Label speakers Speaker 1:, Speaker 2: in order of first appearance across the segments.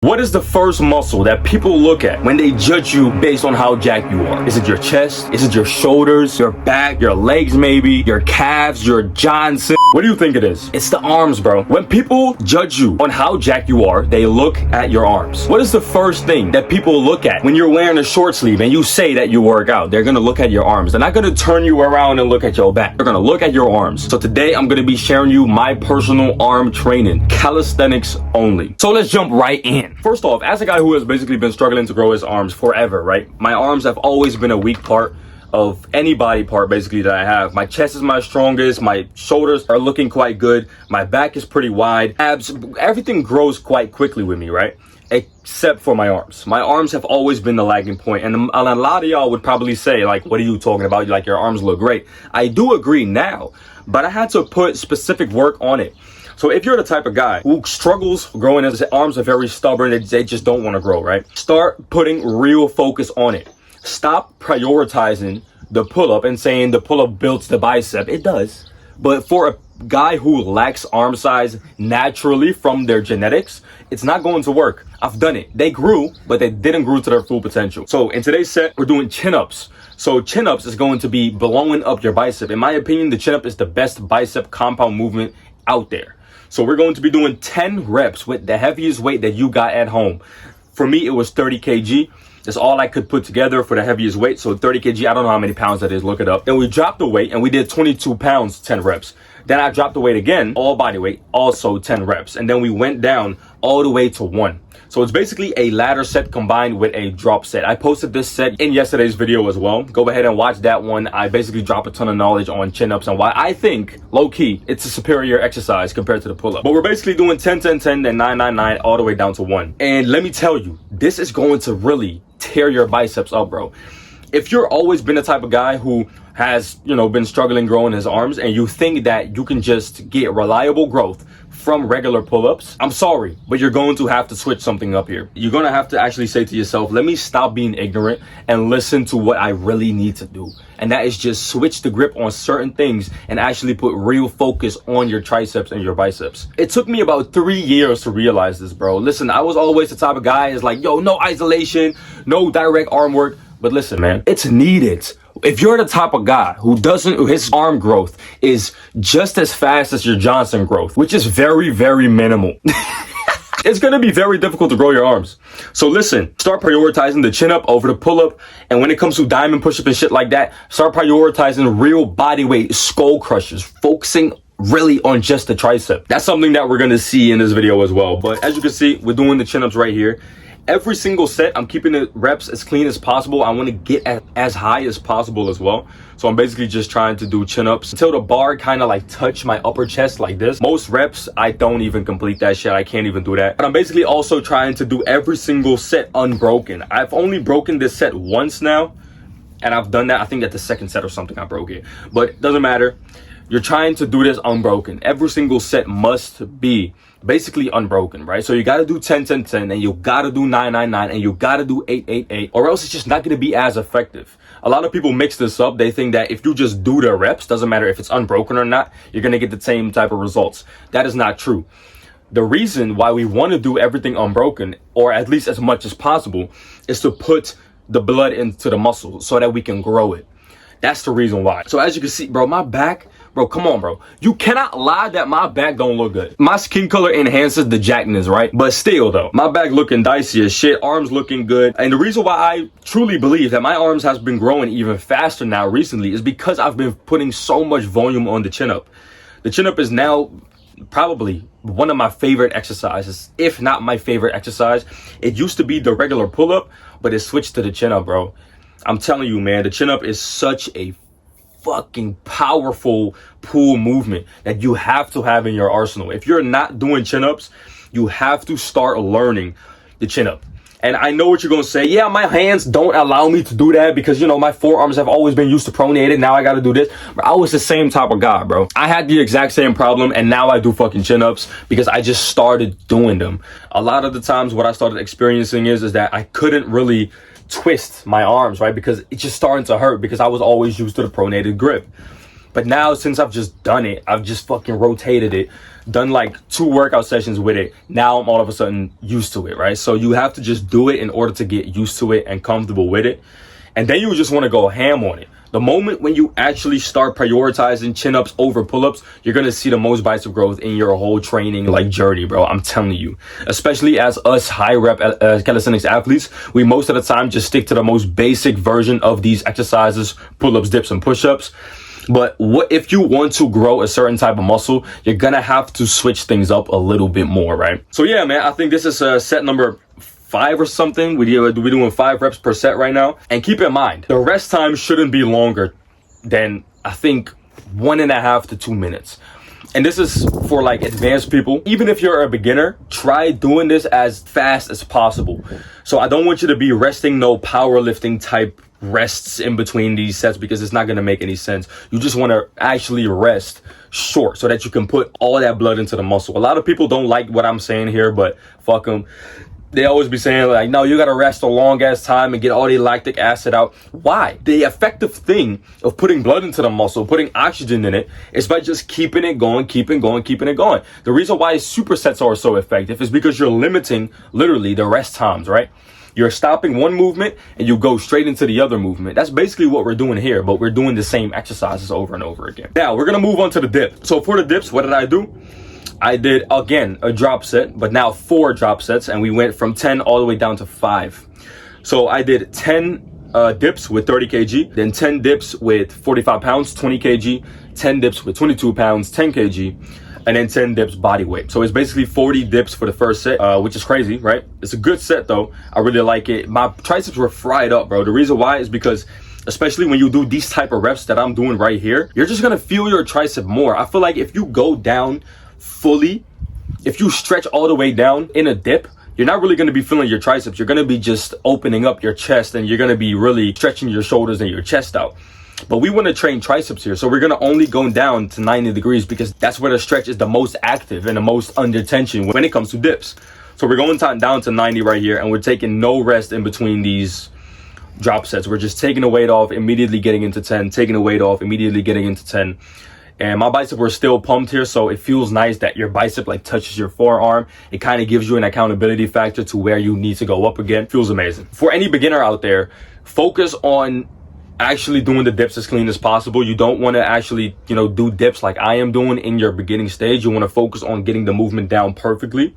Speaker 1: What is the first muscle that people look at when they judge you based on how jacked you are? Is it your chest? Is it your shoulders, your back, your legs maybe, your calves, your Johnson? What do you think it is? It's the arms, bro. When people judge you on how jacked you are, they look at your arms. What is the first thing that people look at when you're wearing a short sleeve and you say that you work out? They're gonna look at your arms. They're not gonna turn you around and look at your back. They're gonna look at your arms. So today I'm gonna be sharing you my personal arm training, calisthenics only. So let's jump right in. First off, as a guy who has basically been struggling to grow his arms forever, right? My arms have always been a weak part of any body part basically that I have. My chest is my strongest, my shoulders are looking quite good, my back is pretty wide, abs, everything grows quite quickly with me, right? Except for my arms. My arms have always been the lagging point, and a lot of y'all would probably say, like, what are you talking about? Like, your arms look great. I do agree now, but I had to put specific work on it. So if you're the type of guy who struggles growing, his arms are very stubborn, they just don't want to grow, right? Start putting real focus on it. Stop prioritizing the pull-up and saying the pull-up builds the bicep. It does. But for a guy who lacks arm size naturally from their genetics, it's not going to work. I've done it. They grew, but they didn't grow to their full potential. So in today's set, we're doing chin-ups. So chin-ups is going to be blowing up your bicep. In my opinion, the chin-up is the best bicep compound movement out there. So we're going to be doing 10 reps with the heaviest weight that you got at home. For me, it was 30 kg. That's all I could put together for the heaviest weight. So 30 kg, I don't know how many pounds that is, look it up. Then we dropped the weight and we did 22 pounds, 10 reps. Then I dropped the weight again, all body weight, also 10 reps. And then we went down all the way to 1. So it's basically a ladder set combined with a drop set. I posted this set in yesterday's video as well. Go ahead and watch that one. I basically drop a ton of knowledge on chin-ups and why I think, low-key, it's a superior exercise compared to the pull-up. But we're basically doing 10, 10, 10, then 9, 9, 9, all the way down to 1. And let me tell you, this is going to really tear your biceps up, bro. If you're always been the type of guy who has, been struggling growing his arms and you think that you can just get reliable growth from regular pull-ups, I'm sorry, but you're going to have to switch something up here. You're going to have to actually say to yourself, let me stop being ignorant and listen to what I really need to do. And that is just switch the grip on certain things and actually put real focus on your triceps and your biceps. It took me about 3 years to realize this, bro. Listen, I was always the type of guy is like, yo, no isolation, no direct arm work. But listen, man, it's needed. If you're the type of guy who his arm growth is just as fast as your Johnson growth, which is very, very minimal, it's going to be very difficult to grow your arms. So listen, start prioritizing the chin up over the pull up. And when it comes to diamond push up and shit like that, start prioritizing real body weight skull crushers, focusing really on just the tricep. That's something that we're going to see in this video as well. But as you can see, we're doing the chin ups right here. Every single set, I'm keeping the reps as clean as possible. I want to get as high as possible as well. So I'm basically just trying to do chin-ups until the bar kind of like touch my upper chest like this. Most reps, I don't even complete that shit. I can't even do that. But I'm basically also trying to do every single set unbroken. I've only broken this set once now. And I've done that, I think at the second set or something I broke it. But it doesn't matter. You're trying to do this unbroken. Every single set must be basically unbroken, right? So you got to do 10, 10, 10, and you got to do 9, 9, 9, and you got to do 8, 8, 8, or else it's just not going to be as effective. A lot of people mix this up. They think that if you just do the reps, doesn't matter if it's unbroken or not, you're going to get the same type of results. That is not true. The reason why we want to do everything unbroken, or at least as much as possible, is to put the blood into the muscle so that we can grow it. That's the reason why. So as you can see, bro, my back, bro, come on, bro. You cannot lie that my back don't look good. My skin color enhances the jackness, right? But still, though, my back looking dicey as shit, arms looking good. And the reason why I truly believe that my arms has been growing even faster now recently is because I've been putting so much volume on the chin-up. The chin-up is now probably one of my favorite exercises, if not my favorite exercise. It used to be the regular pull-up, but it switched to the chin-up, bro. I'm telling you, man, the chin-up is such a fucking powerful pull movement that you have to have in your arsenal. If you're not doing chin-ups, you have to start learning the chin-up. And I know what you're going to say. Yeah, my hands don't allow me to do that because, my forearms have always been used to pronated. Now I got to do this. But I was the same type of guy, bro. I had the exact same problem. And now I do fucking chin-ups because I just started doing them. A lot of the times what I started experiencing is that I couldn't really twist my arms, right? Because it's just starting to hurt because I was always used to the pronated grip. But now, since I've just done it, I've just fucking rotated it. done like 2 workout sessions with it, now I'm all of a sudden used to it, right? So you have to just do it in order to get used to it and comfortable with it. And then you just want to go ham on it. The moment when you actually start prioritizing chin-ups over pull-ups, you're going to see the most bicep growth in your whole training like journey, bro. I'm telling you. Especially as us high rep calisthenics athletes, we most of the time just stick to the most basic version of these exercises, pull-ups, dips, and push-ups. But what if you want to grow a certain type of muscle, you're going to have to switch things up a little bit more, right? So yeah, man, I think this is set number 5 or something. We're doing 5 reps per set right now. And keep in mind, the rest time shouldn't be longer than, I think, 1.5 to 2 minutes. And this is for like advanced people. Even if you're a beginner, try doing this as fast as possible. So I don't want you to be resting no powerlifting type rests in between these sets, because it's not going to make any sense. You just want to actually rest short so that you can put all that blood into the muscle. A lot of people don't like what I'm saying here, but fuck them. They always be saying like, no, you got to rest a long ass time and get all the lactic acid out. Why? The effective thing of putting blood into the muscle, putting oxygen in it, is by just keeping it going, keeping it going. The reason why supersets are so effective is because you're limiting literally the rest times, right? You're stopping one movement and you go straight into the other movement. That's basically what we're doing here, but we're doing the same exercises over and over again. Now we're going to move on to the dip. So for the dips, what did I do? I did, again, a drop set, but now 4 drop sets, and we went from 10 all the way down to 5. So I did 10 dips with 30 kg, then 10 dips with 45 pounds, 20 kg, 10 dips with 22 pounds, 10 kg, and then 10 dips body weight. So it's basically 40 dips for the first set, which is crazy, right? It's a good set though. I really like it. My triceps were fried up, bro. The reason why is because, especially when you do these type of reps that I'm doing right here, you're just gonna feel your tricep more. I feel like if you go down fully, if you stretch all the way down in a dip, you're not really going to be feeling your triceps. You're going to be just opening up your chest, and you're going to be really stretching your shoulders and your chest out. But we want to train triceps here, so we're going to only go down to 90 degrees because that's where the stretch is the most active and the most under tension when it comes to dips. So we're going down to 90 right here, and we're taking no rest in between these drop sets. We're just taking the weight off, immediately getting into 10, taking the weight off, immediately getting into 10. And my bicep were still pumped here, so it feels nice that your bicep like touches your forearm. It kind of gives you an accountability factor to where you need to go up again. Feels amazing. For any beginner out there, focus on actually doing the dips as clean as possible. You don't want to actually, do dips like I am doing in your beginning stage. You want to focus on getting the movement down perfectly.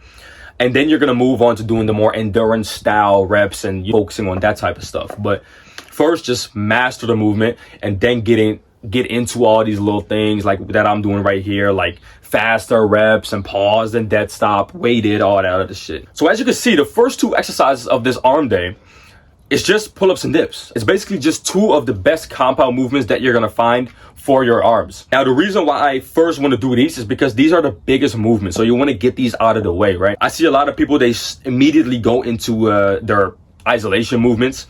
Speaker 1: And then you're going to move on to doing the more endurance style reps and focusing on that type of stuff. But first, just master the movement and then get into all these little things like that I'm doing right here, like faster reps and pause and dead stop, weighted, all that other shit. So as you can see, the first 2 exercises of this arm day is just pull-ups and dips. It's basically just 2 of the best compound movements that you're gonna find for your arms. Now, the reason why I first want to do these is because these are the biggest movements. So you want to get these out of the way, right? I see a lot of people, they immediately go into their isolation movements.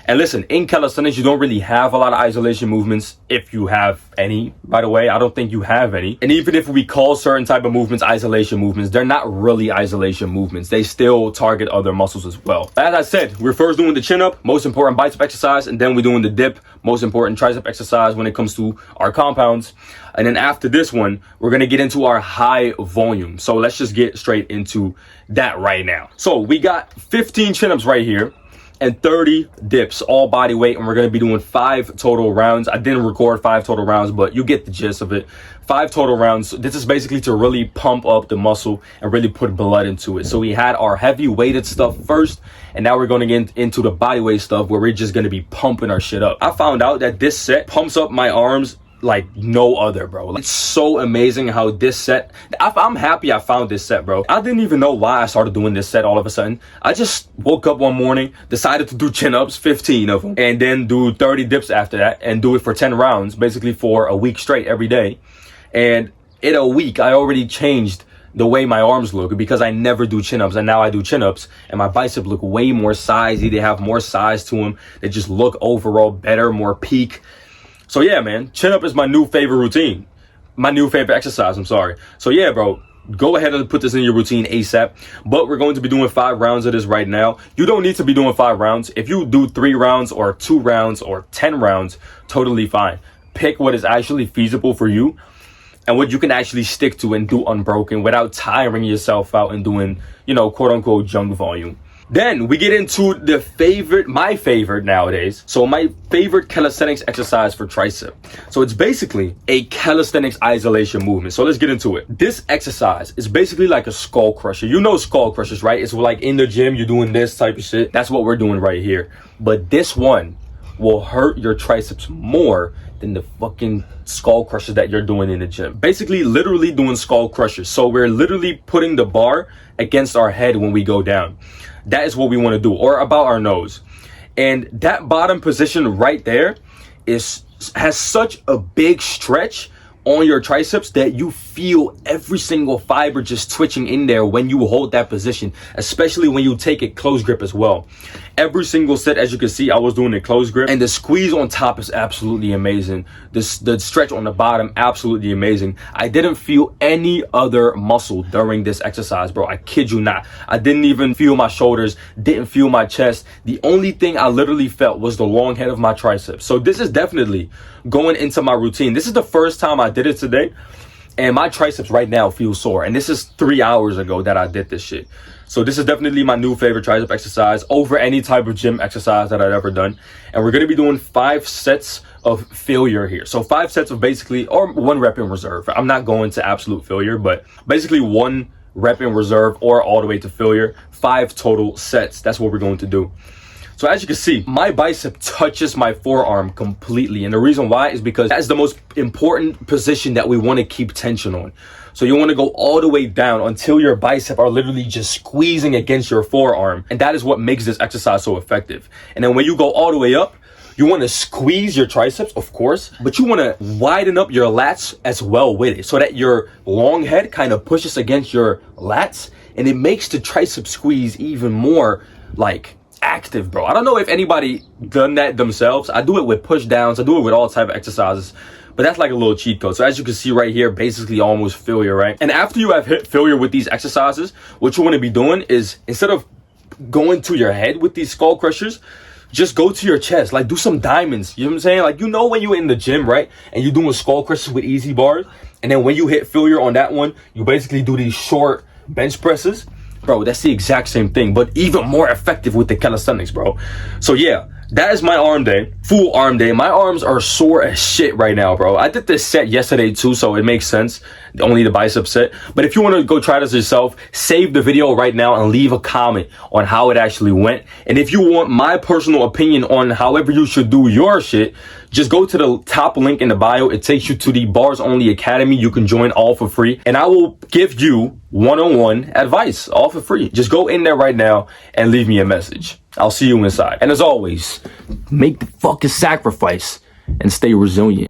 Speaker 1: And listen, in calisthenics, you don't really have a lot of isolation movements, if you have any. By the way, I don't think you have any. And even if we call certain type of movements isolation movements, they're not really isolation movements. They still target other muscles as well. As I said, we're first doing the chin up, most important bicep exercise, and then we're doing the dip, most important tricep exercise when it comes to our compounds. And then after this one, we're going to get into our high volume. So let's just get straight into that right now. So we got 15 chin-ups right here and 30 dips, all body weight, and we're going to be doing 5 total rounds. I didn't record 5 total rounds, but you get the gist of it. 5 total rounds. This is basically to really pump up the muscle and really put blood into it. So we had our heavy weighted stuff first, and now we're going to get into the body weight stuff where we're just going to be pumping our shit up. I found out that this set pumps up my arms like no other, bro. It's so amazing how this set, I'm happy I found this set, bro. I didn't even know why I started doing this set all of a sudden. I just woke up one morning, decided to do chin-ups, 15 of them, and then do 30 dips after that and do it for 10 rounds, basically for a week straight every day. And in a week, I already changed the way my arms look because I never do chin-ups, and now I do chin-ups, and my biceps look way more sizey. They have more size to them. They just look overall better, more peak. So yeah, man, chin up is my new favorite routine. My new favorite exercise, I'm sorry. So yeah, bro, go ahead and put this in your routine ASAP. But we're going to be doing 5 rounds of this right now. You don't need to be doing 5 rounds. If you do 3 rounds or 2 rounds or 10 rounds, totally fine. Pick what is actually feasible for you. and what you can actually stick to and do unbroken without tiring yourself out and doing, you know, quote unquote junk volume. Then we get into my favorite nowadays. So my favorite calisthenics exercise for tricep. So it's basically a calisthenics isolation movement. So let's get into it. This exercise is basically like a skull crusher. You know skull crushers, right? It's like in the gym, you're doing this type of shit. That's what we're doing right here. But this one will hurt your triceps more than the fucking skull crushers that you're doing in the gym. Basically, literally doing skull crushers. So we're literally putting the bar against our head when we go down. That is what we want to do, or about our nose. And that bottom position right there has such a big stretch on your triceps that you feel every single fiber just twitching in there when you hold that position, especially when you take it close grip as well. Every single set, as you can see, I was doing a close grip, and the squeeze on top is absolutely amazing. The stretch on the bottom, absolutely amazing. I didn't feel any other muscle during this exercise, bro. I kid you not. I didn't even feel my shoulders, didn't feel my chest. The only thing I literally felt was the long head of my triceps. So this is definitely going into my routine. This is the first time I did it today, and my triceps right now feel sore. And this is 3 hours ago that I did this shit. So this is definitely my new favorite tricep exercise over any type of gym exercise that I've ever done. And we're going to be doing 5 sets of failure here. So 5 sets of basically, or 1 rep in reserve. I'm not going to absolute failure, but basically 1 rep in reserve or all the way to failure. 5 total sets. That's what we're going to do. So as you can see, my bicep touches my forearm completely. And the reason why is because that's the most important position that we want to keep tension on. So you want to go all the way down until your bicep are literally just squeezing against your forearm. And that is what makes this exercise so effective. And then when you go all the way up, you want to squeeze your triceps, of course, but you want to widen up your lats as well with it so that your long head kind of pushes against your lats, and it makes the tricep squeeze even more like active, bro. I don't know if anybody done that themselves. I do it with push downs. I do it with all type of exercises, but that's like a little cheat code. So as you can see right here, basically almost failure, right? And after you have hit failure with these exercises, what you want to be doing is, instead of going to your head with these skull crushers, just go to your chest. Like, do some diamonds. You know what I'm saying? Like, you know, when you're in the gym, right, and you're doing skull crushers with easy bars, and then when you hit failure on that one, you basically do these short bench presses. Bro, that's the exact same thing, but even more effective with the calisthenics, bro. So yeah, that is my arm day, full arm day. My arms are sore as shit right now, bro. I did this set yesterday too, so it makes sense. Only the bicep set. But if you want to go try this yourself, save the video right now and leave a comment on how it actually went. And if you want my personal opinion on however you should do your shit, just go to the top link in the bio. It takes you to the Bars Only Academy. You can join all for free, and I will give you one-on-one advice all for free. Just go in there right now and leave me a message. I'll see you inside. And as always, make the fucking sacrifice and stay resilient.